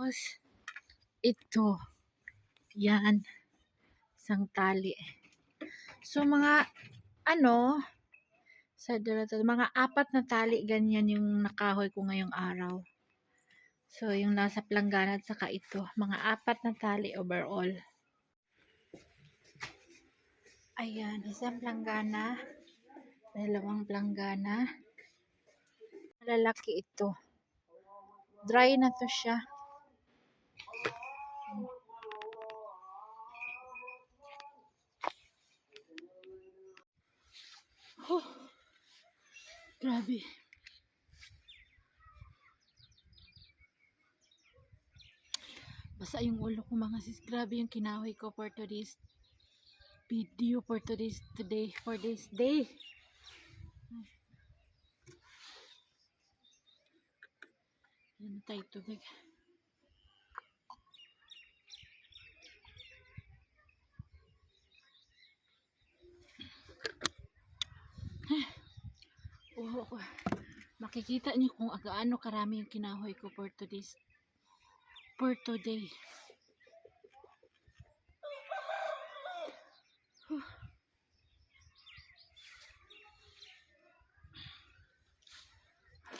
Tapos, ito. Yan. Isang tali. So, mga, mga 4 na tali, ganyan yung nakahoy ko ngayong araw. So, yung nasa planggana at saka ito. Mga 4 na tali overall. Ayan, isang planggana. 2 planggana. Malalaki ito. Dry na to siya. Grabe. Basta yung ulo ko mga sis. Grabe yung kinahoy ko for today's video, for this day. Yan tayo tubig. Oh, makikita niyo kung gaano karami yung kinahoy ko for today.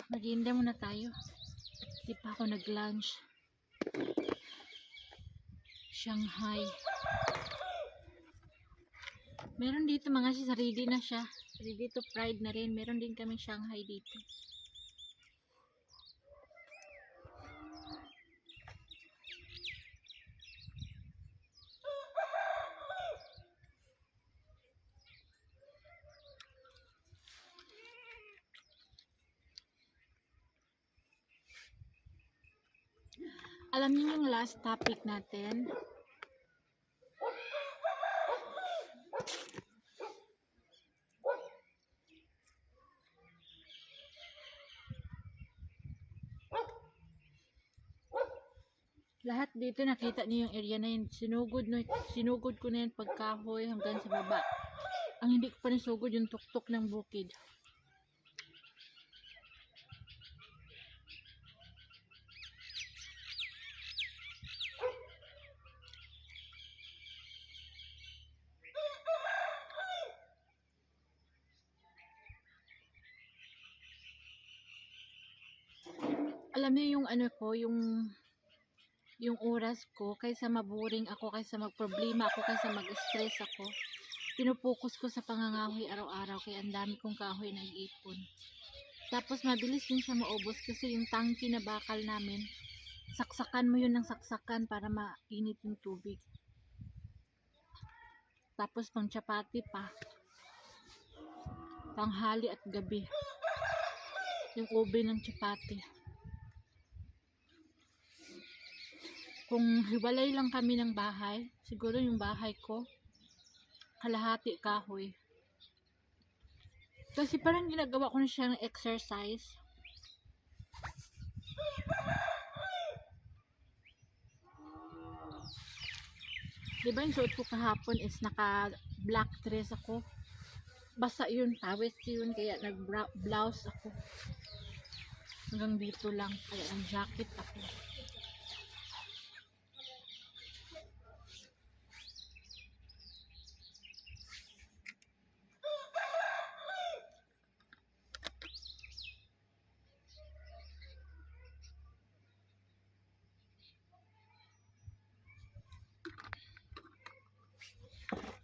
Merienda muna tayo. Di pa ako nag-lunch. Shanghai. Meron dito mga sis, ready na siya. Ready to fried na rin. Meron din kami Shanghai dito. Alam niyo yung last topic natin? Lahat dito nakita niyo yung area na yun. Sinugod ko na yung pagkahoy hanggang sa baba. Ang hindi ko pa nisugod yung tuktok ng bukid. Alam niyo yung yung oras ko, kaysa maboring ako, kaysa magproblema ako, kaysa mag-stress ako, pinupokus ko sa pangangahoy araw-araw, kaya ang dami kong kahoy na iipon. Tapos mabilis din siya maubos kasi yung tangki na bakal namin, saksakan mo yun ng saksakan para mainit yung tubig. Tapos pang chapati pa, tanghali at gabi, yung ube ng chapati. Kung hiwalay lang kami ng bahay, siguro yung bahay ko kalahati kahoy. Kasi parang ginagawa ko na siya ng exercise. Diba yung suot ko kahapon is naka black dress ako. Basta yun, pawis yun, kaya nag blouse ako. Hanggang dito lang, kaya ang jacket ako.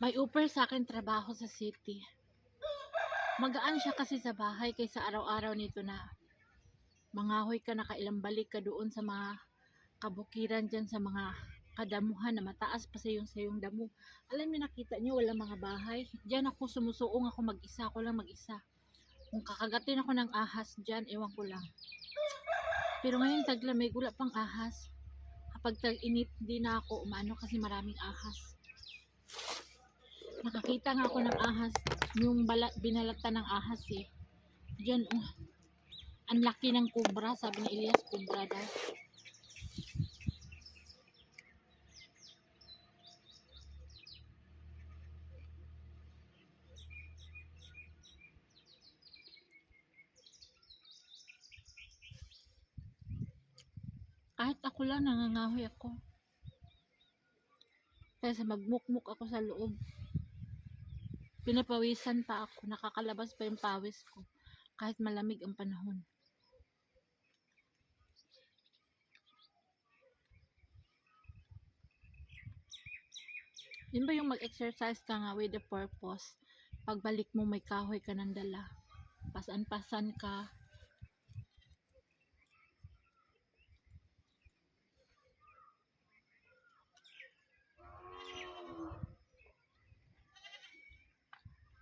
May offer sa akin trabaho sa city. Magaan siya kasi sa bahay kaysa araw-araw nito na mangahoy ka, nakailang balik ka doon sa mga kabukiran dyan, sa mga kadamuhan na mataas pa sa yung damo. Alam niyo, nakita niyo wala mga bahay. Diyan ako sumusuong, ako mag-isa, ako lang mag-isa. Kung kakagatin ako ng ahas dyan, ewan ko lang. Pero ngayon taglamig, wala pang ahas. Kapag tag-init, di na ako umano kasi maraming ahas. Nakakita nga ako ng ahas, yung binalatan ng ahas eh. Diyan, ang laki ng kubra, sabi ni Elias, kubra daw. Kahit ako ko lang, nangangahoy ako. Kaya magmukmuk ako sa loob. Pinapawisan pa ako, nakakalabas pa yung pawis ko. Kahit malamig ang panahon. Yun ba yung mag-exercise ka nga with the purpose? Pagbalik mo may kahoy ka ng dala. Pasan-pasan ka.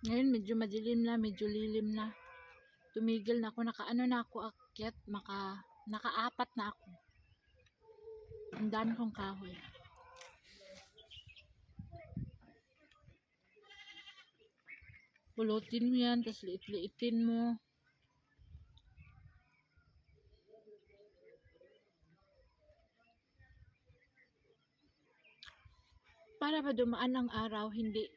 Ngayon medyo madilim na, medyo lilim na. Tumigil na ako, nakaano na ako akyat, nakaapat na ako. Ang dami kong kahoy. Pulutin mo yan, tapos liit-liitin mo. Para ba dumaan ang araw, hindi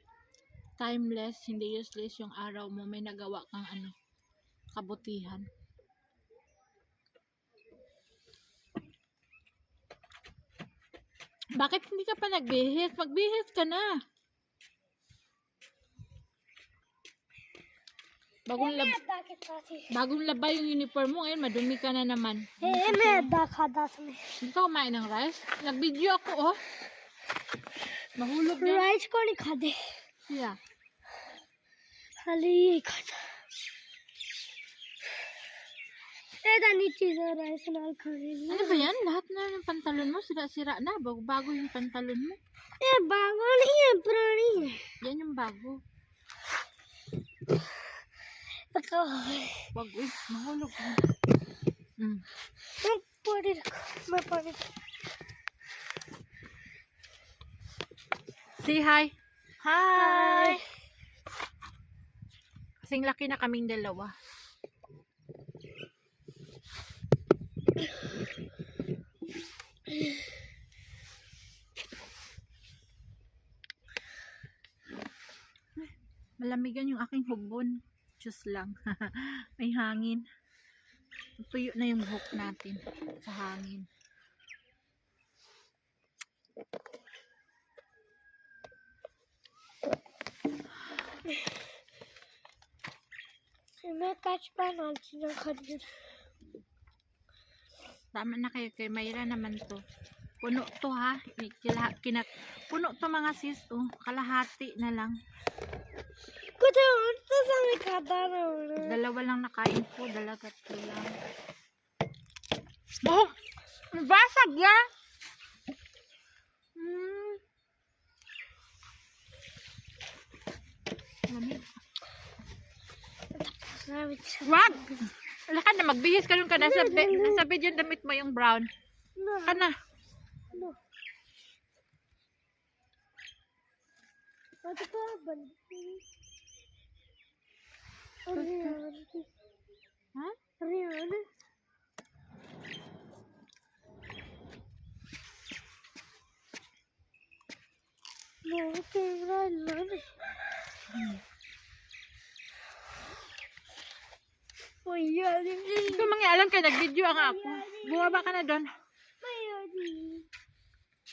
timeless, hindi useless yung araw mo, may nagawa kang kabutihan. Bakit hindi ka pa nagbihis? Magbihis ka na. Bagong laba yung uniform mo, ngayon madumi ka na naman. Hindi ka kumain ng rice? Nag-video ako, oh. Mahulog na. Rice को नहीं खाते Yeah. खाली ये खाता नीचे से राइस नाल खाने Ano ba yan? Lahat na ng pantalon mo, sira-sira na. Bago yung pantalon mo. ये बागो नहीं है पुरानी है Yan yung bago. Wag, uy, mahulog na. मैं पानी रखो मैं पानी Say hi. हाय Kasing laki na kaming dalawa. Malamigan yung aking hubon. Diyos lang. May hangin. Tuyo na yung buhok natin sa hangin. मैं कच पाना चीज़ खाती Tama na kayo kay Mayra naman to. Puno to ha. Puno to mga sis. Oh, kalahati na lang. कुछ और तो समय खाता रहा Dalawa lang nakain ko. Tatlo lang. Oh! Basag yan! Lamig. Wag! Wala ka na, magbihis ka dun ka. Nasa video damit mo yung brown. Ka na. No. Ano pa ba? Ha? Rihanna. No, camera lang. Oh, yeah. Ikaw mangialam ka, nag-video ang ako. Bumaba ka na doon.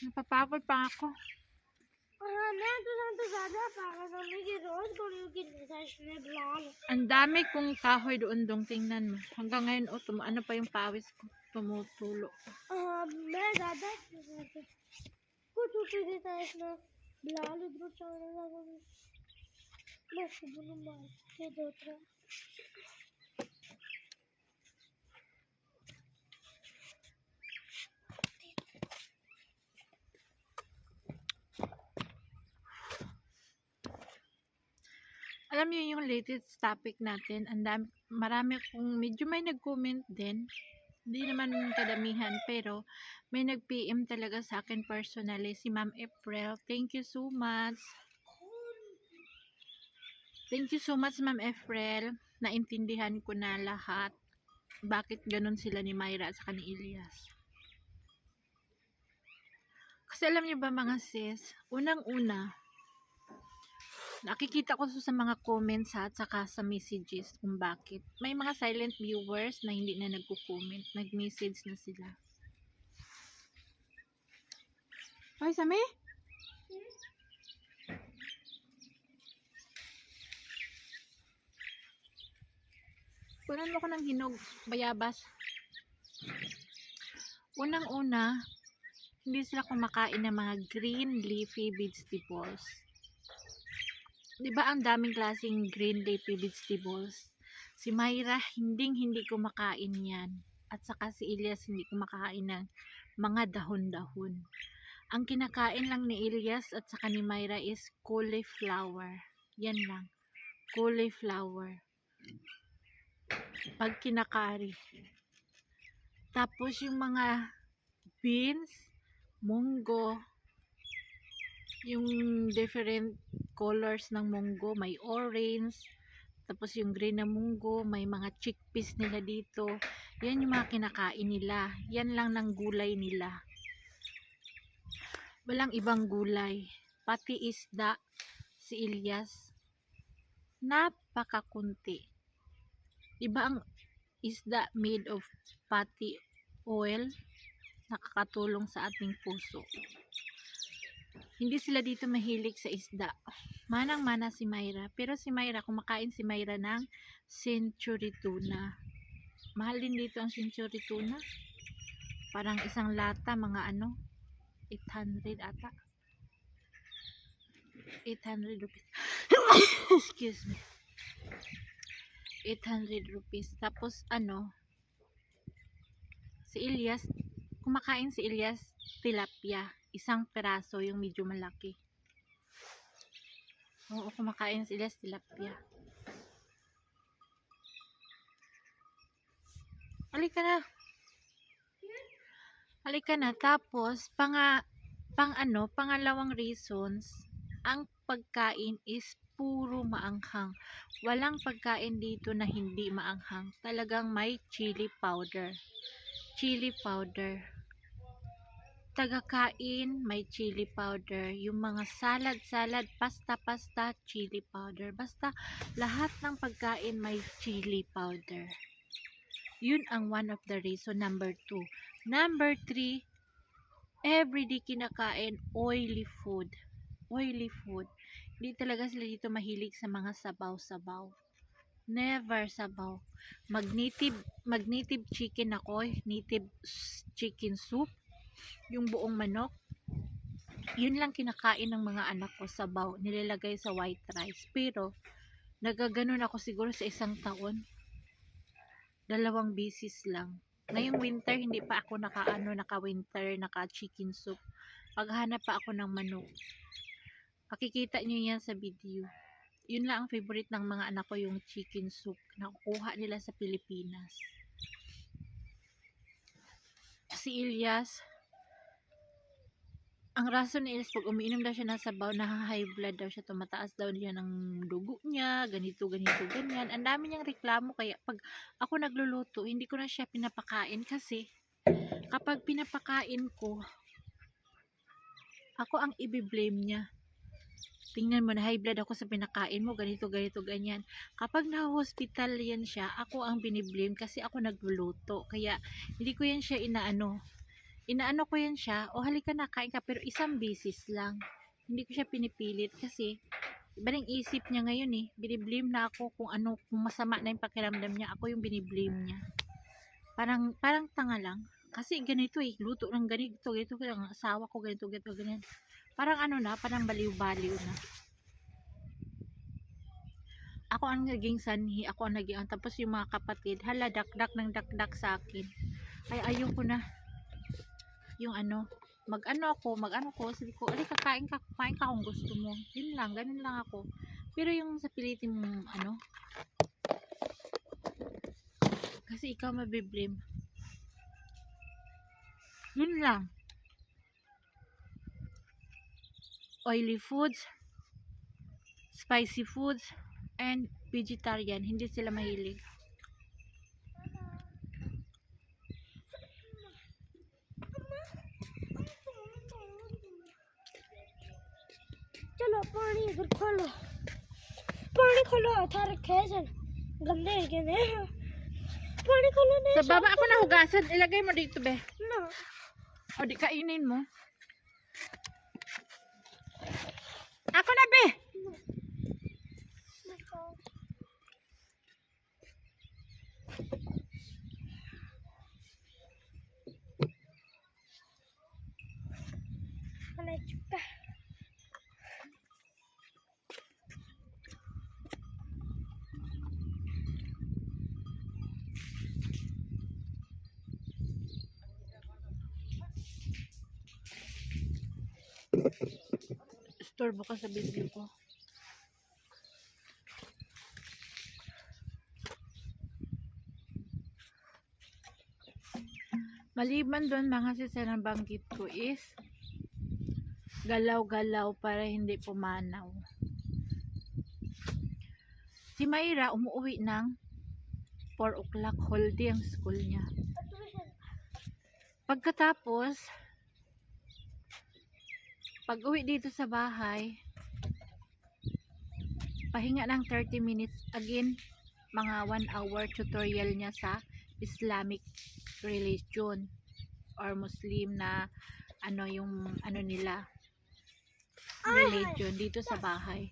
Napapagod pa ako. मैं तो ज्यादा पागल हूँ कि रोज गोलियों की निशाश में बुला लो Ang dami kong kahoy doon dong, tingnan mo. Hanggang ngayon, ano pa yung pawis ko. Tumutulo. मैं ज्यादा कुछ उठी देता है इसमें बुला लो इधर चावल लगा मैं सुबह मार के देता Alam niyo yung latest topic natin, marami akong, medyo may nag-comment din. Hindi naman kadamihan, pero may nag-PM talaga sa akin personally, si Ma'am April. Thank you so much. Thank you so much, Ma'am April. Naintindihan ko na lahat. Bakit ganun sila ni Mayra at saka ni Elias. Kasi alam niyo ba mga sis, unang-una, nakikita ko sa mga comments at saka sa messages kung bakit. May mga silent viewers na hindi na nagko-comment, nag-message na sila. Ay, Sami? Kunan mo ko ng hinog, bayabas. Unang-una, hindi sila kumakain ng mga green leafy vegetables. Di ba ang daming klaseng green leafy vegetables? Si Myra, hindi kumakain yan. At saka si Elias, hindi kumakain ng mga dahon-dahon. Ang kinakain lang ni Elias at saka ni Myra is cauliflower. Yan lang. Cauliflower. Pag kinakari. Tapos yung mga beans, munggo, yung different colors ng munggo, may orange, tapos yung green na munggo, may mga chickpeas nila dito. Yan yung mga kinakain nila. Yan lang ng gulay nila. Walang ibang gulay. Pati isda, si Elias, napakakunti. Diba ang isda made of fatty oil, nakakatulong sa ating puso. Hindi sila dito mahilig sa isda. Manang-mana si Myra. Pero si Myra, kumakain si Myra ng century tuna. Mahal din dito ang century tuna. Parang isang lata, mga 800 ata. 800 rupees. Excuse me. 800 rupees. Tapos si Elias, kumakain si Elias tilapia. Isang peraso, yung medyo malaki. Oo, kumakain si Elias tilapia. Halika na. Halika na. Tapos, pangalawang reasons, ang pagkain is puro maanghang. Walang pagkain dito na hindi maanghang. Talagang may chili powder. Chili powder. Tagakain, may chili powder. Yung mga salad, pasta, chili powder. Basta, lahat ng pagkain may chili powder. Yun ang one of the reason. Number 2. Number 3, everyday kinakain oily food. Oily food. Hindi talaga sila dito mahilig sa mga sabaw-sabaw. Never sabaw. Mag-native chicken ako. Native chicken soup. Yung buong manok. Yun lang kinakain ng mga anak ko, sabaw. Nilalagay sa white rice. Pero, nagaganon ako siguro sa isang taon. 2 beses lang. Ngayong winter, hindi pa ako naka-winter, naka-chicken soup. Paghanap pa ako ng manok. Makikita nyo yan sa video. Yun lang ang favorite ng mga anak ko, yung chicken soup. Nakukuha nila sa Pilipinas. Si Elias, ang rason ni Elias, pag umiinom daw siya ng sabaw, high blood daw siya, tumataas daw niya ng dugo niya, ganito, ganyan. Ang dami niyang reklamo, kaya pag ako nagluluto, hindi ko na siya pinapakain kasi kapag pinapakain ko, ako ang ibiblame niya. Tingnan mo, na high blood ako sa pinakain mo, ganito, ganyan. Kapag na-hospital yan siya, ako ang biniblame kasi ako nagluluto. Kaya, hindi ko yan siya inaano ko yan siya, o halika na, kain ka, pero isang beses lang. Hindi ko siya pinipilit kasi, iba rin isip niya ngayon biniblame na ako kung masama na yung pakiramdam niya, ako yung biniblame niya. Parang tanga lang. Kasi ganito luto ng ganito lang, asawa ko, ganito, ganyan. Parang parang baliw-baliw na. Ako ang naging sanhi, ako ang naging, tapos yung mga kapatid, hala, dakdak sa akin. Ay, ayoko na. Yung mag-ano ko, sabi ko, alay, kain ka kung gusto mo. Yun lang, ganun lang ako. Pero yung sa pilitin mo, kasi ikaw mabiblame. Yun lang. Oily foods, spicy foods, and vegetarian. Hindi sila mahilig. चलो पानी इधर खोलो पानी खोलो था रखे हैं गंदे के ने पानी खोलो ने Sa baba ako nahugasan, ilagay mo dito be. ना O di kainin mo. Ako na, be! Chupa. Istorbo ka sa video ko. Maliban doon, mga sisa na banggit ko is galaw-galaw para hindi pumanaw. Si Mayra umuwi ng 4 o'clock, holiday ang school niya. Pagkatapos, pag uwi dito sa bahay, pahinga ng 30 minutes, again, mga 1 hour tutorial niya sa Islamic religion or Muslim na ano yung ano nila religion dito sa bahay.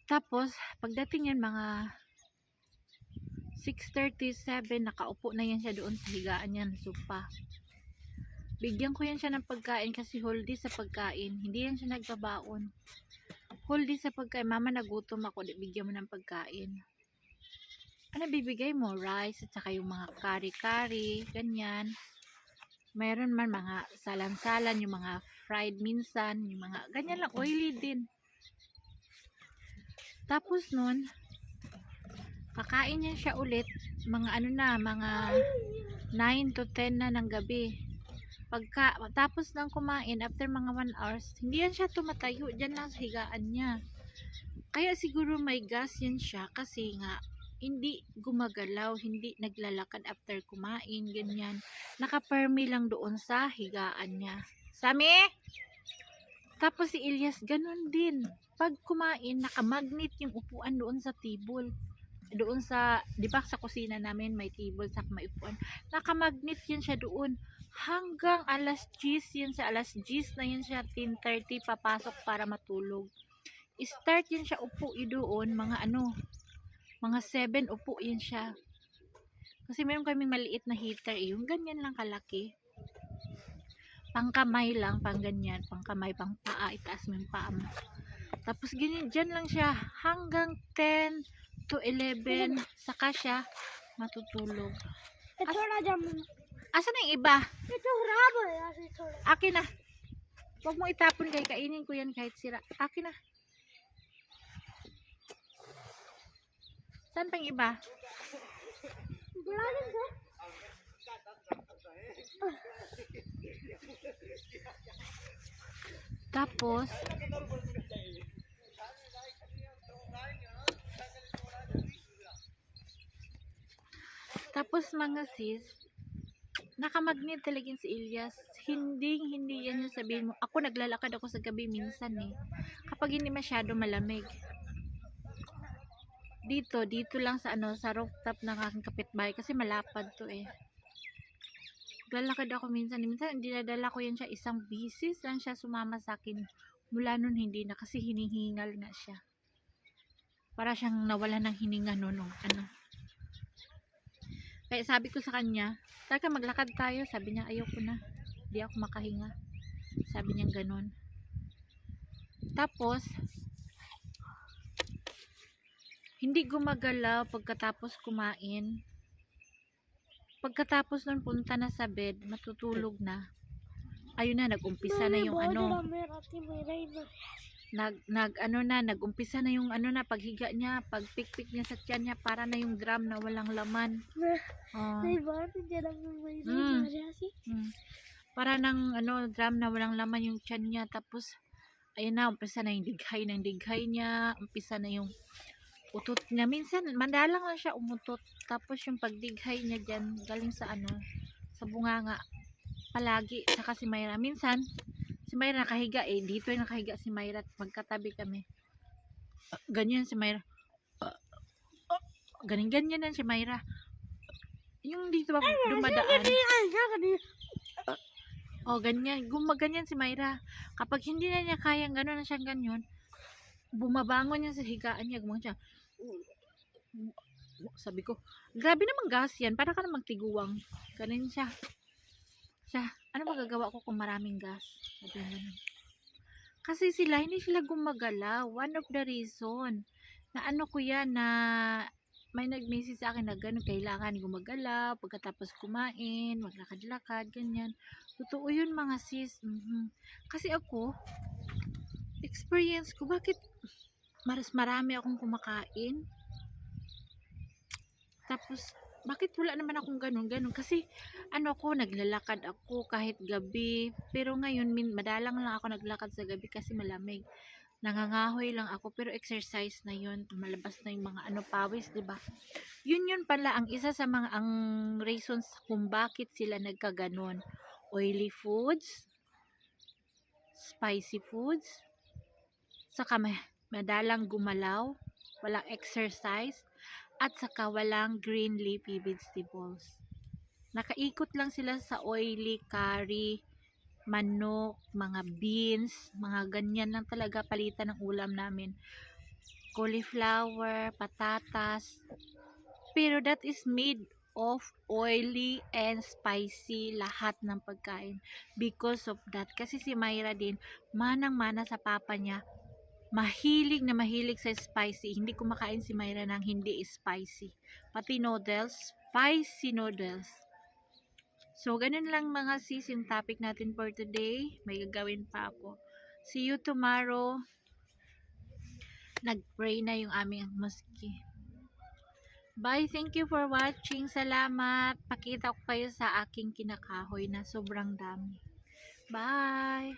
Tapos pagdating yan mga 6:37, nakaupo na yan siya doon sa higaan niya na sofa. Bigyan ko yan siya ng pagkain kasi holiday sa pagkain, hindi yan siya nagbabaon. Holiday sa pagkain, mama nagutom ako, bigyan mo ng pagkain. Ano bibigay mo? Rice at saka yung mga kari-kari, ganyan. Mayroon man mga salan-salan, yung mga fried minsan, yung mga ganyan lang, oily din. Tapos nun, kakain niya siya ulit, mga ano na, mga 9 to 10 na ng gabi. Tapos nang kumain, after mga 1 hours, hindi yan siya tumatayo, dyan lang sa higaan niya. Kaya siguro may gas yan siya kasi nga, hindi gumagalaw, hindi naglalakad after kumain, ganyan. Nakapermi lang doon sa higaan niya. Sami? Tapos si Elias, ganun din. Pag kumain, nakamagnet yung upuan doon sa table. Doon sa, di ba sa kusina namin, may table sa may upuan. Nakamagnet yan siya doon. Hanggang alas 10 yan siya, alas 10 na yan siya, 10:30, papasok para matulog. Start yan siya upo doon, mga ano, mga 7 upo yan siya. Kasi meron kaming maliit na heater yung ganyan lang kalaki. Pangkamay lang, pang ganyan, pangkamay, pang paa, itaas mo yung paa mo. Tapos ganyan, dyan lang siya hanggang 10 to 11, saka siya matutulog. Ito na dyan. Asa na yung iba? Ito rabo. Akin na. Huwag mo itapon kay kainin ko yan kahit sira. Akin na. Saan pang iba? Bulagin ko. Tapos, mga sis, nakamagnet talaga si Elias. Hindi yan yung sabihin mo. Ako naglalakad ako sa gabi minsan eh. Kapag hindi masyado malamig. Dito lang sa ano, sa rooftop ng aking kapitbahay kasi malapad to eh. Naglalakad ako minsan dinadala ko yan siya, isang bisis lang siya sumama sa akin. Mula nun hindi na kasi hinihingal nga siya. Para siyang nawala ng hininga noon, ano. Kaya sabi ko sa kanya, "Taka maglakad tayo." Sabi niya, "Ayoko na. Di ako makahinga." Sabi niya ganun. Tapos hindi gumagalaw pagkatapos kumain. Pagkatapos nun punta na sa bed, matutulog na. Ayun na, nag-umpisa na yung ano. Nag-umpisa na yung ano na paghiga niya, pagpikpik niya sa tiyan niya, para na yung drum na walang laman. Para ng ano, drum na walang laman yung tiyan niya. Tapos ayun na, umpisa na yung dighay ng dighay niya, umpisa na yung utot niya. Minsan mandalang lang siya umutot. Tapos yung pagdighay niya dyan, galing sa ano, sa bunganga. Palagi, saka si Mayra. Minsan, si Mayra nakahiga eh. Dito yung nakahiga si Mayra at magkatabi kami. Ganyan si Mayra. Ganyan yan si Mayra. Yung dito ba dumadaan. O, ganyan. Gumaganyan si Myra. Kapag hindi na niya kayang gano'n na siyang ganyan, bumabangon niya sa higaan niya. Gumawa siya. Sabi ko, grabe naman gas yan. Para ka na magtiguang. Ganun siya. Ano magagawa ko kung maraming gas? Sabi niya ganun. Kasi hindi sila gumagalaw. One of the reason na ano ko yan na may nag-message sa akin na gano'n, kailangan gumagalaw pagkatapos kumain, maglakad-lakad, ganyan. Totoo yun mga sis. Kasi ako, experience ko, bakit marami akong kumakain? Tapos, bakit wala naman akong ganun? Kasi, naglalakad ako kahit gabi. Pero ngayon, madalang lang ako naglakad sa gabi kasi malamig. Nangangahoy lang ako, pero exercise na yun. Malabas na yung mga pawis, diba? Yun pala, ang isa sa mga, ang reasons kung bakit sila nagkaganon. Oily foods, spicy foods, saka madalang gumalaw, walang exercise, at saka walang green leafy vegetables. Nakaikot lang sila sa oily curry, manok, mga beans, mga ganyan lang talaga palitan ng ulam namin. Cauliflower, patatas. Pero that is made of oily and spicy lahat ng pagkain. Because of that, kasi si Myra din, manang-mana sa papa niya, mahilig na mahilig sa spicy. Hindi kumakain si Myra ng hindi spicy. Pati noodles, spicy noodles. So, ganun lang mga sis yung topic natin for today. May gagawin pa ako. See you tomorrow. Nag-pray na yung aming mosque. Bye. Thank you for watching. Salamat. Pakita ko kayo sa aking kinakahoy na sobrang dami. Bye.